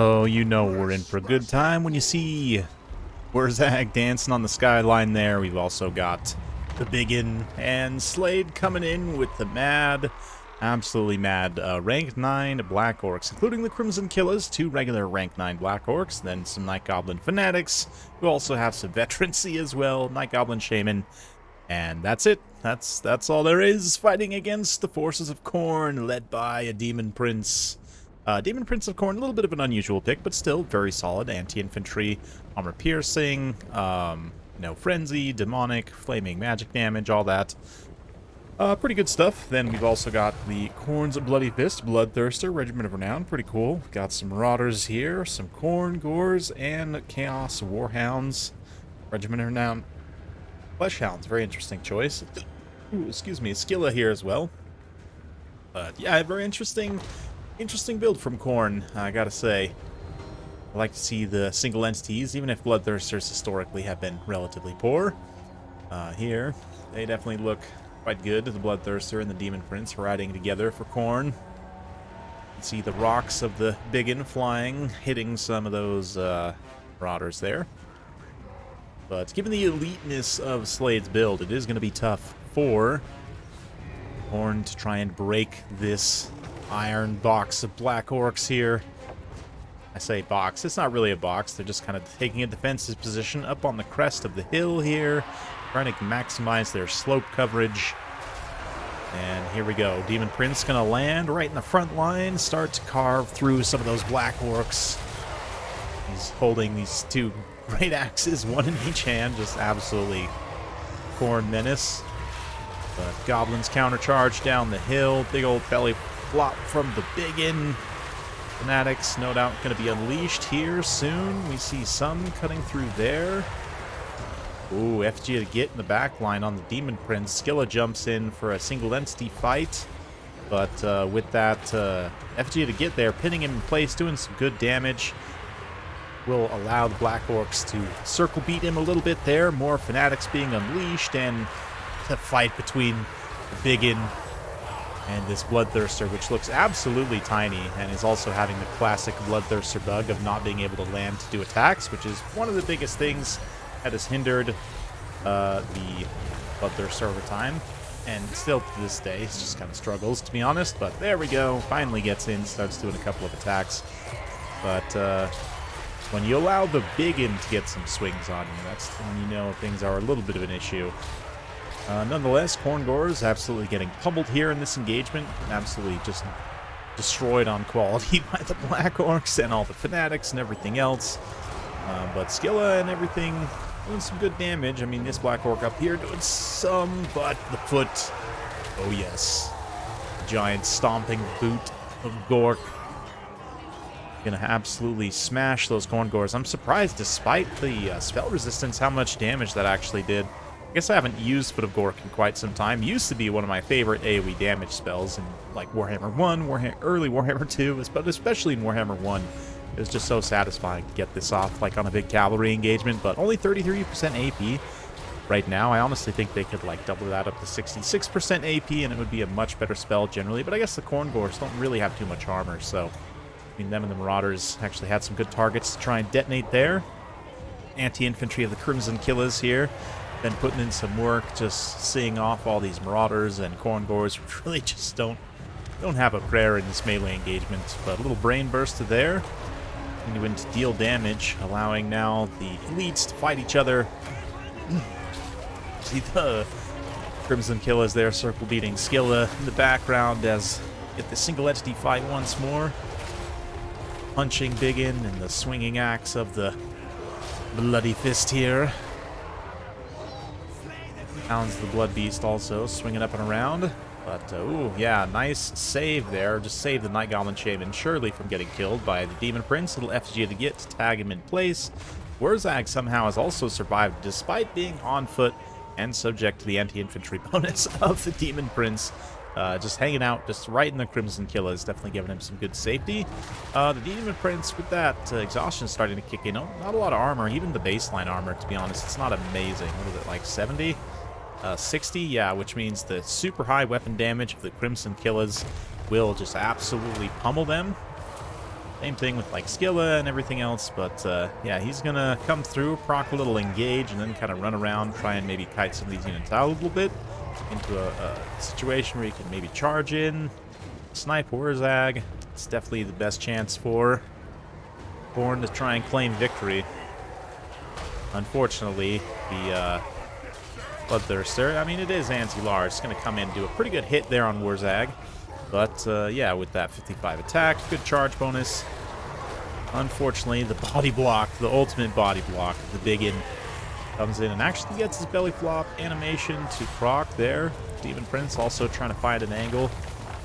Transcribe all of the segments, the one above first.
Oh, you know we're in for a good time when you see Wurzag dancing on the skyline there. We've also got the Biggin and Slade coming in with the mad, absolutely mad, rank 9 Black Orcs, including the Crimson Killers, 2 regular rank 9 Black Orcs, then some Night Goblin Fanatics. We also have some Veterancy as well, Night Goblin Shaman, and that's it. That's all there is, fighting against the forces of Khorne, led by a Demon Prince. Demon Prince of Khorne, a little bit of an unusual pick, but still very solid. Anti-infantry, armor piercing, frenzy, demonic, flaming magic damage, all that. Pretty good stuff. Then we've also got the Khorne's Bloody Fist, Bloodthirster, Regiment of Renown, pretty cool. We've got some Marauders here, some Khorne Gores, and Chaos Warhounds, Regiment of Renown. Fleshhounds, very interesting choice. Ooh, excuse me, Skilla here as well. But yeah, very interesting build from Khorne, I gotta say. I like to see the single entities, even if Bloodthirsters historically have been relatively poor. Here, they definitely look quite good. The Bloodthirster and the Demon Prince riding together for Khorne. You can see the rocks of the Biggin flying, hitting some of those Marauders there. But given the eliteness of Slade's build, it is going to be tough for Khorne to try and break this iron box of Black Orcs here. I say box, it's not really a box, they're just kind of taking a defensive position up on the crest of the hill here, trying to maximize their slope coverage. And here we go, Demon Prince gonna land right in the front line, start to carve through some of those Black Orcs. He's holding these two great axes, one in each hand, just absolutely Khorne menace. But goblins countercharge down the hill, big old belly flop from the Biggin. Fanatics, no doubt, going to be unleashed here soon. We see some cutting through there. Ooh, FG to get in the back line on the Demon Prince. Skilla jumps in for a single entity fight. But with that, FG to get there, pinning him in place, doing some good damage. Will allow the Black Orcs to circle beat him a little bit there. More Fanatics being unleashed, and the fight between the Biggin and this Bloodthirster, which looks absolutely tiny, and is also having the classic Bloodthirster bug of not being able to land to do attacks, which is one of the biggest things that has hindered the Bloodthirster over time. And still to this day, he just kind of struggles, to be honest. But there we go, finally gets in, starts doing a couple of attacks. But when you allow the Biggin to get some swings on you, that's when you know things are a little bit of an issue. Nonetheless, Khorne Gores absolutely getting pummeled here in this engagement. Absolutely just destroyed on quality by the Black Orcs and all the Fanatics and everything else. But Skilla and everything doing some good damage. I mean, this Black Orc up here doing some, but the foot, oh yes. Giant stomping boot of Gork. Gonna absolutely smash those Khorne Gores. I'm surprised, despite the spell resistance, how much damage that actually did. I guess I haven't used Foot of Gork in quite some time. Used to be one of my favorite AoE damage spells in like Warhammer 1, early Warhammer 2, but especially in Warhammer 1. It was just so satisfying to get this off like on a big cavalry engagement, but only 33% AP right now. I honestly think they could like double that up to 66% AP and it would be a much better spell generally, but I guess the Khorne Gores don't really have too much armor, so I mean, them and the Marauders actually had some good targets to try and detonate there. Anti-infantry of the Crimson Killers here. Been putting in some work, just seeing off all these Marauders and Khorne Gores, which really just don't have a prayer in this melee engagement. But a little brain burst to there. Continuing to deal damage, allowing now the elites to fight each other. See the Crimson Killers there circle beating Skilla in the background as get the single entity fight once more. Punching Biggin and the swinging axe of the Bloody Fist here. Pounds the Blood Beast also, swinging up and around. But, ooh, yeah, nice save there. Just save the Night Goblin Shaman surely from getting killed by the Demon Prince. Little FG to get to tag him in place. Wurzag somehow has also survived despite being on foot and subject to the anti-infantry bonus of the Demon Prince. Just hanging out just right in the Crimson Killers, definitely giving him some good safety. The Demon Prince, with that exhaustion starting to kick in, not a lot of armor, even the baseline armor, to be honest, it's not amazing. What is it, like 70? 60, yeah, which means the super high weapon damage of the Crimson Killers will just absolutely pummel them. Same thing with like Skilla and everything else, but yeah, he's gonna come through, proc a little engage, and then kind of run around, try and maybe kite some of these units out a little bit into a situation where you can maybe charge in, snipe Wurzag. It's definitely the best chance for Khorne to try and claim victory. Unfortunately, the Bloodthirster, I mean, it is anti-large. It's going to come in and do a pretty good hit there on Wurzag. But, yeah, with that 55 attack, good charge bonus. Unfortunately, the body block, the ultimate body block, the Biggin, comes in and actually gets his belly flop animation to proc there. Demon Prince also trying to find an angle.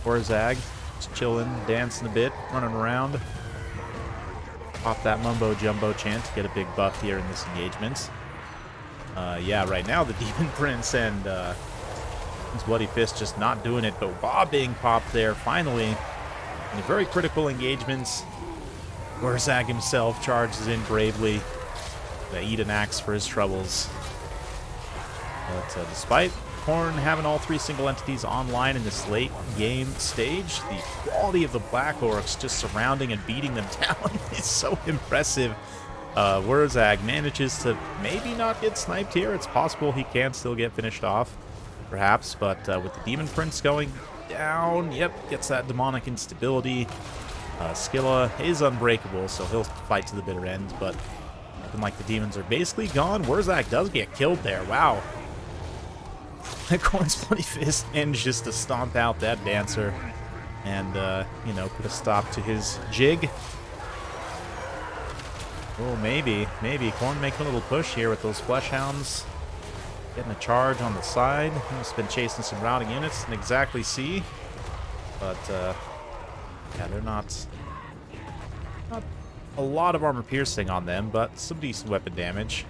Wurzag just chilling, dancing a bit, running around. Pop that mumbo jumbo chant to get a big buff here in this engagement. Yeah, right now the Demon Prince and his Bloody Fist just not doing it, but Bob being popped there finally in a very critical engagement. Wurzag himself charges in bravely to eat an axe for his troubles. But despite Khorne having all 3 single entities online in this late game stage, the quality of the Black Orcs just surrounding and beating them down is so impressive. Wurzag manages to maybe not get sniped here. It's possible he can still get finished off, perhaps, but with the Demon Prince going down, yep, gets that demonic instability. Skilla is unbreakable, so he'll fight to the bitter end, but looking like the demons are basically gone. Wurzag does get killed there. Wow. Khorne's Bloody Fist manages to stomp out that dancer and, you know, put a stop to his jig. Oh, maybe. Khorne making a little push here with those Flesh Hounds. Getting a charge on the side. He's been chasing some routing units. Didn't exactly see. But, yeah, they're not a lot of armor piercing on them, but some decent weapon damage.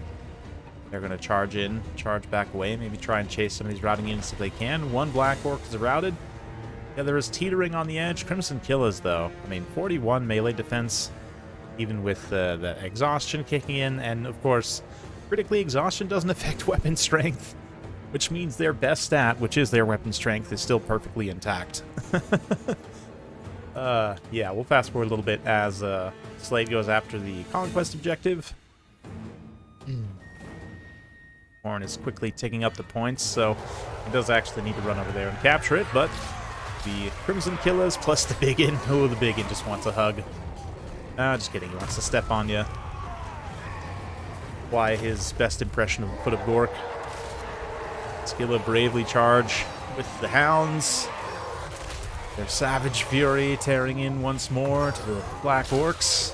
They're going to charge in, charge back away, maybe try and chase some of these routing units if they can. One Black Orc is routed. Yeah, there is teetering on the edge. Crimson Killas, though. I mean, 41 melee defense, even with the exhaustion kicking in. And, of course, critically, exhaustion doesn't affect weapon strength, which means their best stat, which is their weapon strength, is still perfectly intact. Yeah, we'll fast forward a little bit as Slade goes after the conquest objective. Khorne is quickly taking up the points, so he does actually need to run over there and capture it, but the Crimson Killas plus the Biggin. Oh, the Biggin just wants a hug. Just kidding, he wants to step on you. Apply his best impression of the Foot of Gork. Skilla bravely charge with the Hounds. Their Savage Fury tearing in once more to the Black Orcs.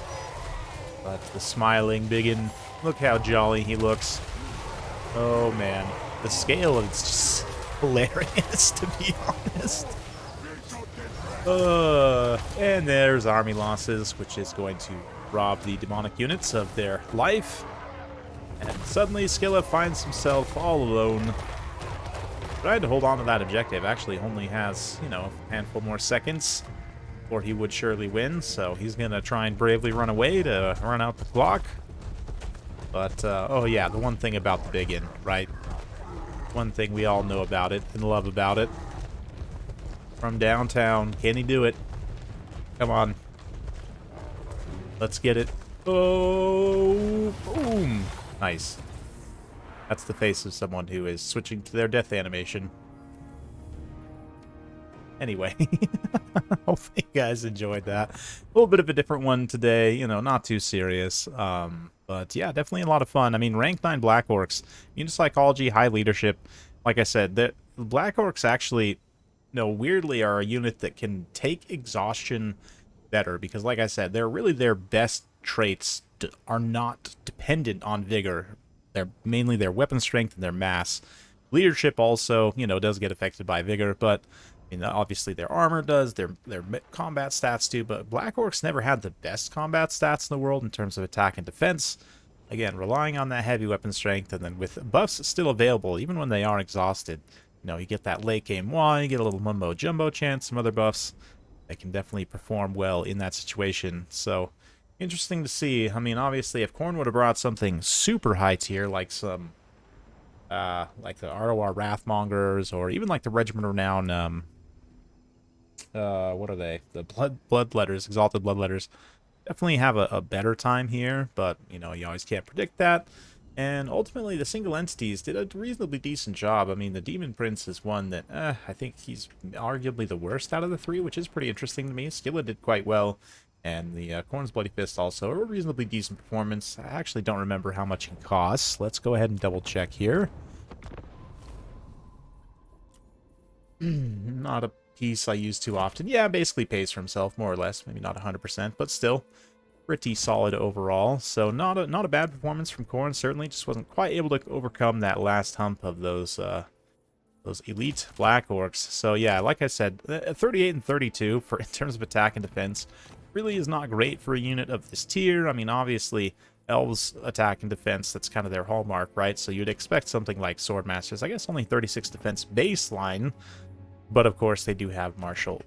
But the smiling Biggin, look how jolly he looks. Oh man, the scale of it's just hilarious, to be honest. And there's army losses, which is going to rob the demonic units of their life. And suddenly Skilla finds himself all alone. Trying to hold on to that objective. Actually only has, you know, a handful more seconds before he would surely win. So he's going to try and bravely run away to run out the clock. But, oh yeah, the one thing about the Biggin, right? One thing we all know about it and love about it. From downtown, can he do it? Come on. Let's get it. Oh, boom. Nice. That's the face of someone who is switching to their death animation. Anyway, hopefully you guys enjoyed that. A little bit of a different one today, you know, not too serious. But yeah, definitely a lot of fun. I mean, rank 9 Black Orcs, unit psychology, high leadership. Like I said, the Black Orcs actually, you know, weirdly are a unit that can take exhaustion better because, like I said, they're really their best traits are not dependent on vigor. They're mainly their weapon strength and their mass. Leadership also, you know, does get affected by vigor, but you know, obviously their armor does, their combat stats do, but Black Orcs never had the best combat stats in the world in terms of attack and defense. Again, relying on that heavy weapon strength, and then with buffs still available, even when they are exhausted. You know, you get that late game one, you get a little mumbo jumbo chance, some other buffs that can definitely perform well in that situation. So, interesting to see. I mean, obviously, if Khorne would have brought something super high tier, like some, like the ROR Wrathmongers, or even like the Regiment of Renown, what are they? The Bloodletters, Exalted Bloodletters. definitely have a better time here, but, you know, you always can't predict that. And ultimately, the single entities did a reasonably decent job. I mean, the Demon Prince is one that, I think he's arguably the worst out of the three, which is pretty interesting to me. Skilla did quite well, and the Khorne's Bloody Fist also, a reasonably decent performance. I actually don't remember how much it costs. Let's go ahead and double check here. Not a piece I use too often. Yeah, basically pays for himself, more or less. Maybe not 100%, but still pretty solid overall. So not a bad performance from Khorne. Certainly just wasn't quite able to overcome that last hump of those elite black orcs. So yeah, like I said, 38 and 32 for in terms of attack and defense really is not great for a unit of this tier. I mean, obviously elves attack and defense, that's kind of their hallmark, right? So you'd expect something like Swordmasters. I guess only 36 defense baseline, but of course they do have martial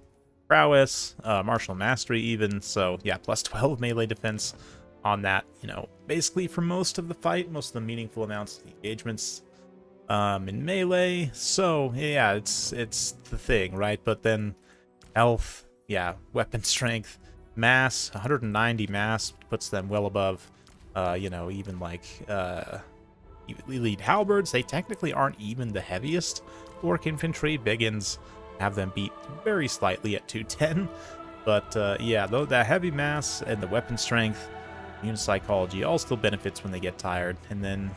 prowess, martial mastery even, so yeah, plus 12 melee defense on that, you know, basically for most of the fight, most of the meaningful amounts of the engagements in melee. So yeah, it's the thing, right? But then health, yeah, weapon strength, mass, 190 mass puts them well above, you know, even like elite halberds. They technically aren't even the heaviest orc infantry. Biggins have them beat very slightly at 210, but yeah, though that heavy mass and the weapon strength, unit psychology all still benefits when they get tired. And then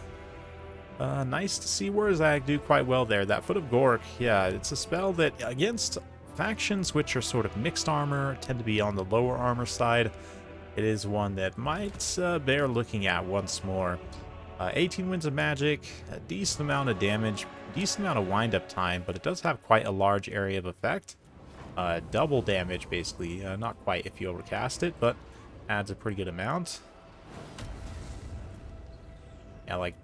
nice to see Wurzag do quite well there. That Foot of Gork, yeah, it's a spell that against factions which are sort of mixed armor, tend to be on the lower armor side, it is one that might bear looking at once more. 18 winds of magic, a decent amount of damage, decent amount of wind-up time, but it does have quite a large area of effect. Double damage, basically. Not quite if you overcast it, but adds a pretty good amount. Yeah, like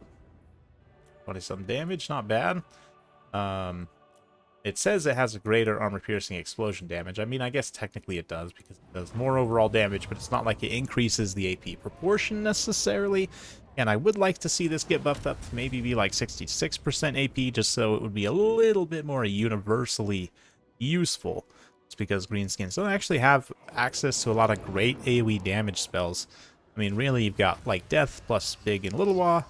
20-some damage, not bad. It says it has a greater armor-piercing explosion damage. I mean, I guess technically it does, because it does more overall damage, but it's not like it increases the AP proportion necessarily. And I would like to see this get buffed up to maybe be like 66% AP, just so it would be a little bit more universally useful. It's because Greenskins don't actually have access to a lot of great AoE damage spells. I mean, really, you've got like Death plus Big and Little Wa.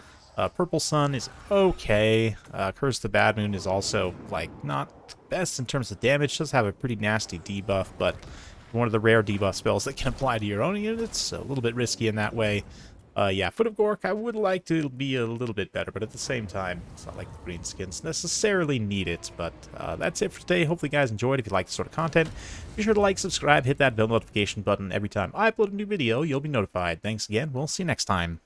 Purple Sun is okay. Curse the Bad Moon is also like not best in terms of damage. Does have a pretty nasty debuff, but one of the rare debuff spells that can apply to your own units, so a little bit risky in that way. Yeah, Foot of Gork, I would like to be a little bit better, but at the same time, it's not like the Greenskins necessarily need it. But that's it for today. Hopefully you guys enjoyed. If you like this sort of content, be sure to like, subscribe, hit that bell notification button. Every time I upload a new video, you'll be notified. Thanks again. We'll see you next time.